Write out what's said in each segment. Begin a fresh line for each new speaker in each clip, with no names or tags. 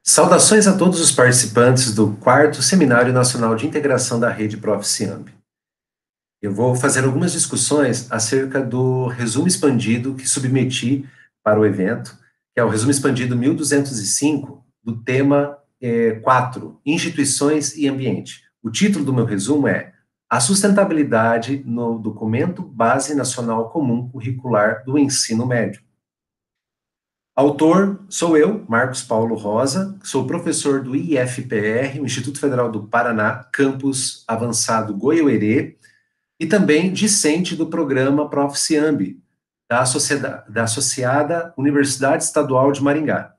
Saudações a todos os participantes do 4º Seminário Nacional de Integração da Rede Proficiamb. Eu vou fazer algumas discussões acerca do resumo expandido que submeti para o evento, que é o resumo expandido 1205, do tema 4, Instituições e Ambiente. O título do meu resumo é A Sustentabilidade no Documento Base Nacional Comum Curricular do Ensino Médio. Autor sou eu, Marcos Paulo Rosa, sou professor do IFPR, o Instituto Federal do Paraná, campus avançado Goiôerê, e também discente do programa Proficiamb, da Associada Universidade Estadual de Maringá.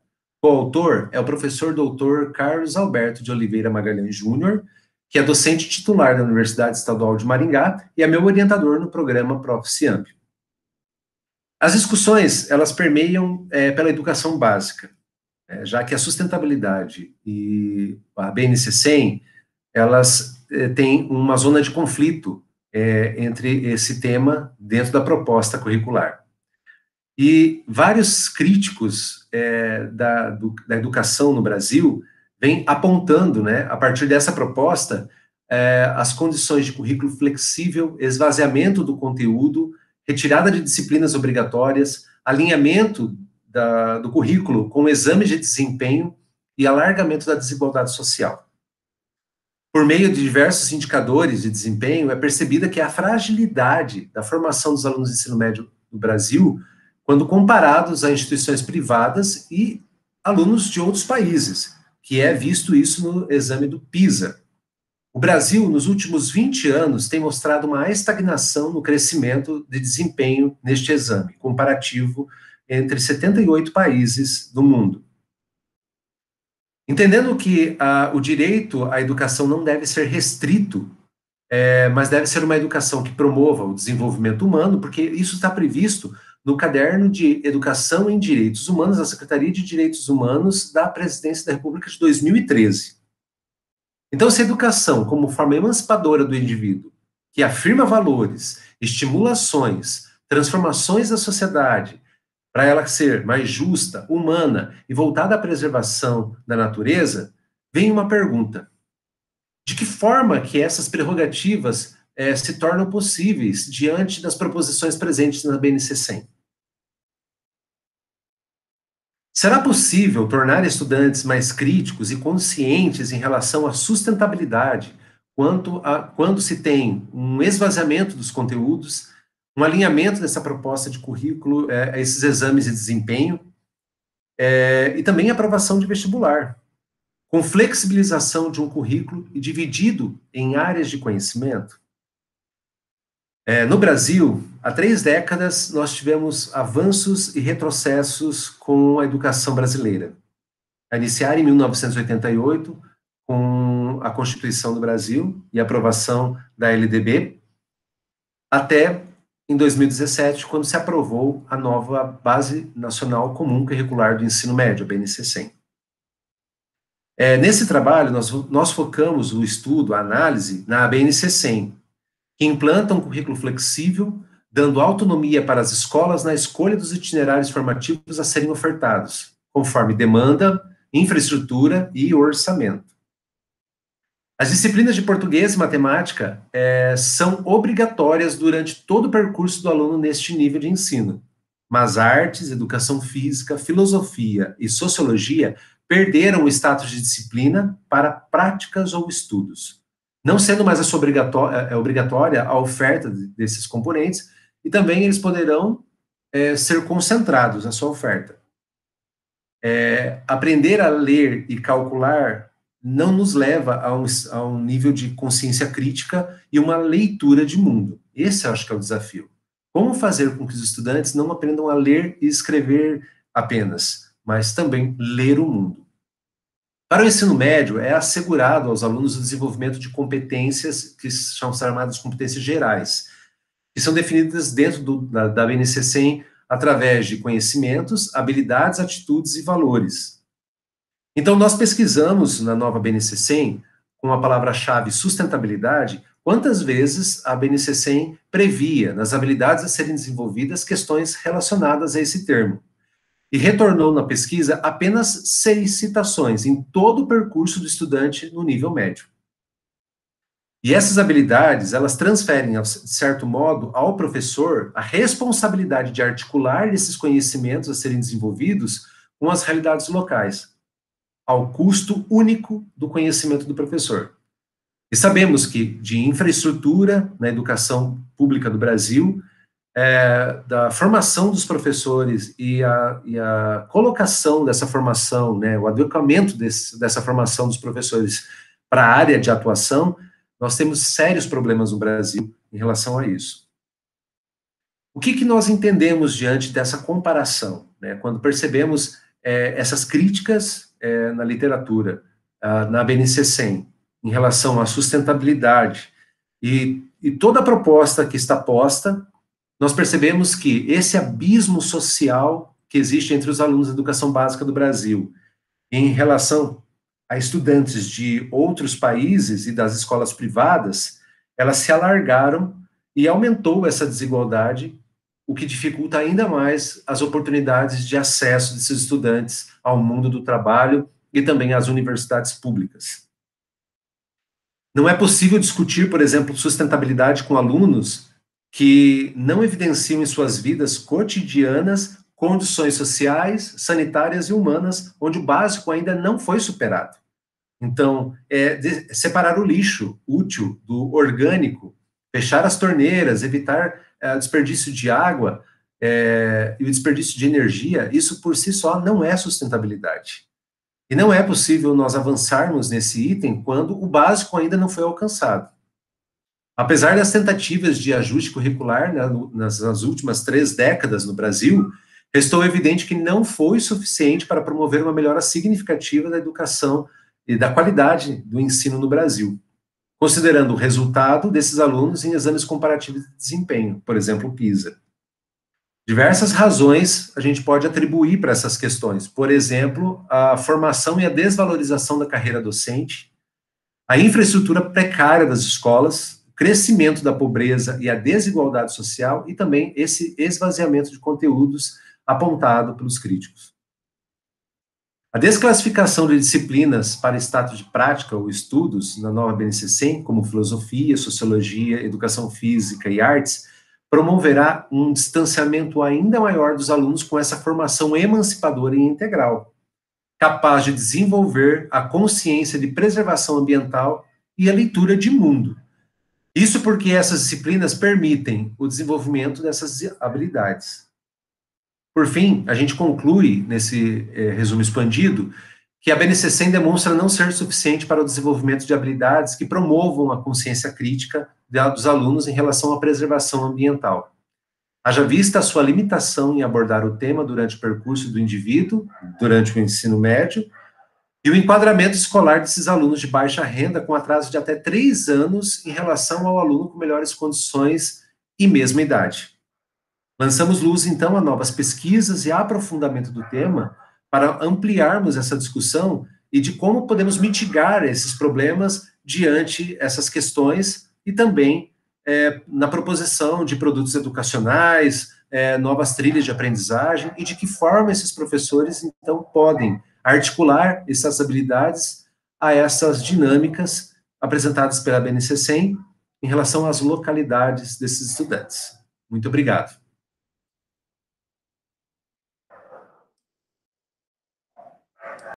O autor é o professor doutor Carlos Alberto de Oliveira Magalhães Júnior, que é docente titular da Universidade Estadual de Maringá e é meu orientador no programa Proficiamb. As discussões, elas permeiam pela educação básica, já que a sustentabilidade e a BNCC, elas têm uma zona de conflito entre esse tema dentro da proposta curricular. E vários críticos da educação no Brasil vêm apontando, né, a partir dessa proposta, as condições de currículo flexível, esvaziamento do conteúdo, retirada de disciplinas obrigatórias, alinhamento do currículo com exames de desempenho e alargamento da desigualdade social. Por meio de diversos indicadores de desempenho, é percebida que a fragilidade da formação dos alunos do ensino médio do Brasil, quando comparados a instituições privadas e alunos de outros países, que é visto isso no exame do PISA. O Brasil, nos últimos 20 anos, tem mostrado uma estagnação no crescimento de desempenho neste exame, comparativo entre 78 países do mundo. Entendendo que o direito à educação não deve ser restrito, mas deve ser uma educação que promova o desenvolvimento humano, porque isso está previsto no Caderno de Educação em Direitos Humanos da Secretaria de Direitos Humanos da Presidência da República de 2013. Então, se a educação, como forma emancipadora do indivíduo, que afirma valores, estimulações, transformações da sociedade, para ela ser mais justa, humana e voltada à preservação da natureza, vem uma pergunta: de que forma que essas prerrogativas se tornam possíveis diante das proposições presentes na BNCC 100? Será possível tornar estudantes mais críticos e conscientes em relação à sustentabilidade, quando se tem um esvaziamento dos conteúdos, um alinhamento dessa proposta de currículo a esses exames de desempenho, e também a aprovação de vestibular, com flexibilização de um currículo e dividido em áreas de conhecimento? No Brasil, há 3 décadas, nós tivemos avanços e retrocessos com a educação brasileira. A iniciar em 1988, com a Constituição do Brasil e a aprovação da LDB, até em 2017, quando se aprovou a nova Base Nacional Comum Curricular do Ensino Médio, a BNCC 100. Nesse trabalho, nós focamos o estudo, a análise, na BNCC 100, que implanta um currículo flexível, dando autonomia para as escolas na escolha dos itinerários formativos a serem ofertados, conforme demanda, infraestrutura e orçamento. As disciplinas de português e matemática são obrigatórias durante todo o percurso do aluno neste nível de ensino, mas artes, educação física, filosofia e sociologia perderam o status de disciplina para práticas ou estudos, não sendo mais obrigatória a oferta desses componentes, e também eles poderão ser concentrados na sua oferta. Aprender a ler e calcular não nos leva a um nível de consciência crítica e uma leitura de mundo. Esse eu acho que é o desafio. Como fazer com que os estudantes não aprendam a ler e escrever apenas, mas também ler o mundo? Para o ensino médio, é assegurado aos alunos o desenvolvimento de competências que são chamadas de competências gerais, que são definidas dentro da BNCC 100 através de conhecimentos, habilidades, atitudes e valores. Então, nós pesquisamos na nova BNCC 100, com a palavra-chave sustentabilidade, quantas vezes a BNCC 100 previa, nas habilidades a serem desenvolvidas, questões relacionadas a esse termo. e retornou na pesquisa apenas 6 citações em todo o percurso do estudante no nível médio. E essas habilidades, elas transferem, de certo modo, ao professor a responsabilidade de articular esses conhecimentos a serem desenvolvidos com as realidades locais, ao custo único do conhecimento do professor. E sabemos que de infraestrutura na educação pública do Brasil, da formação dos professores e a colocação dessa formação, né, o adequamento dessa formação dos professores para a área de atuação, nós temos sérios problemas no Brasil em relação a isso. O que nós entendemos diante dessa comparação, né, quando percebemos essas críticas na literatura, na BNCC 100, em relação à sustentabilidade e toda a proposta que está posta, nós percebemos que esse abismo social que existe entre os alunos da educação básica do Brasil em relação a estudantes de outros países e das escolas privadas, elas se alargaram e aumentou essa desigualdade, o que dificulta ainda mais as oportunidades de acesso desses estudantes ao mundo do trabalho e também às universidades públicas. Não é possível discutir, por exemplo, sustentabilidade com alunos que não evidenciam em suas vidas cotidianas condições sociais, sanitárias e humanas, onde o básico ainda não foi superado. Então, separar o lixo útil do orgânico, fechar as torneiras, evitar desperdício de água e o desperdício de energia, isso por si só não é sustentabilidade. E não é possível nós avançarmos nesse item quando o básico ainda não foi alcançado. Apesar das tentativas de ajuste curricular, né, nas últimas 3 décadas no Brasil, restou evidente que não foi suficiente para promover uma melhora significativa da educação e da qualidade do ensino no Brasil, considerando o resultado desses alunos em exames comparativos de desempenho, por exemplo, o PISA. Diversas razões a gente pode atribuir para essas questões, por exemplo, a formação e a desvalorização da carreira docente, a infraestrutura precária das escolas, o crescimento da pobreza e a desigualdade social e também esse esvaziamento de conteúdos apontado pelos críticos. A desclassificação de disciplinas para status de prática ou estudos na nova BNCC 100, como filosofia, sociologia, educação física e artes, promoverá um distanciamento ainda maior dos alunos com essa formação emancipadora e integral, capaz de desenvolver a consciência de preservação ambiental e a leitura de mundo. Isso porque essas disciplinas permitem o desenvolvimento dessas habilidades. Por fim, a gente conclui, nesse resumo expandido, que a BNCC 100 demonstra não ser suficiente para o desenvolvimento de habilidades que promovam a consciência crítica dos alunos em relação à preservação ambiental. Haja vista a sua limitação em abordar o tema durante o percurso do indivíduo, durante o ensino médio, e o enquadramento escolar desses alunos de baixa renda com atraso de até 3 anos em relação ao aluno com melhores condições e mesma idade. Lançamos luz, então, a novas pesquisas e aprofundamento do tema para ampliarmos essa discussão e de como podemos mitigar esses problemas diante essas questões e também na proposição de produtos educacionais, novas trilhas de aprendizagem e de que forma esses professores, então, podem articular essas habilidades a essas dinâmicas apresentadas pela BNCC 100 em relação às localidades desses estudantes. Muito obrigado.